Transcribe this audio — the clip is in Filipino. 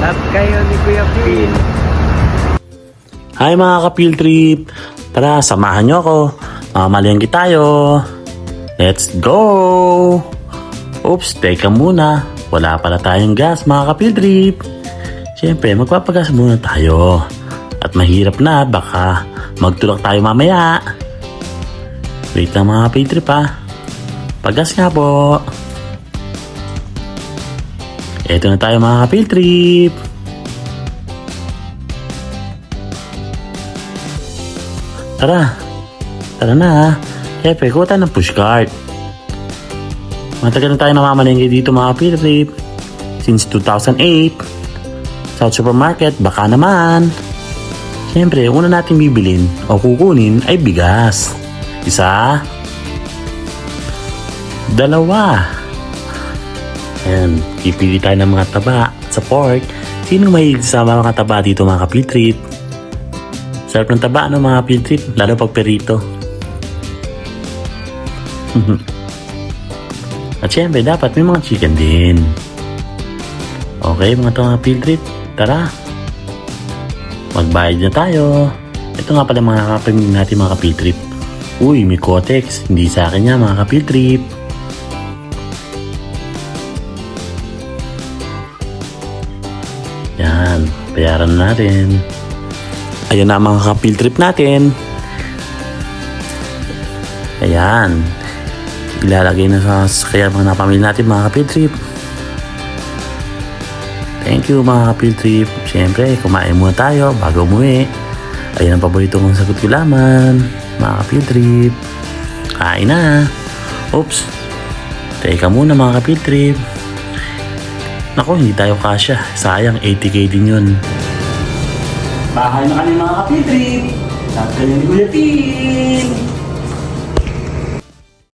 Love kayo ni Kuya Phil. Hi mga ka-field trip! Tara, samahan nyo ako. Mamamalengke tayo. Let's go! Oops, teka muna. Wala pala tayong gas mga ka-field trip. Siyempre, magpapagas muna tayo. At mahirap na, baka magtulak tayo mamaya. Wait lang mga ka-field trip ha. Pagas nga po. Eto na tayo mga ka-field trip. Tara na ha. Siyempre, kuha tayo ng pushcart. Matagal na tayo namamalengke dito mga ka-field trip. Since 2008. South Supermarket, baka naman. Siyempre, una natin bibilin o kukunin ay bigas. Isa. Dalawa. Ayan, pipili tayo ng mga taba sa pork. Sino mahilig sa mga taba dito mga ka-field trip? Sarap ng taba ng mga field trip, lalo pag perito. At syempre, dapat may mga chicken din. Okay, mga field trip, tara. Magbayad na tayo. Ito nga pala mga kapamilya natin mga field trip. Uy, may Kotex. Hindi sa akin yan mga field trip. Yan, bayaran na natin. Ayan na mga ka-field trip natin. Ayan. Ilalagay na sa kaya mga napamilya natin mga ka-field trip. Thank you mga ka-field trip. Siyempre, kumain muna tayo bago umuwi. Ayan ang paborito kong sagot ko laman. Mga ka-field trip. Kain na. Oops. Teka muna mga ka-field trip. Naku, hindi tayo kasya. Sayang, 80k din yun. Bahay na kami mga ka-field trip. Lahat kayo ni Kuya Phil.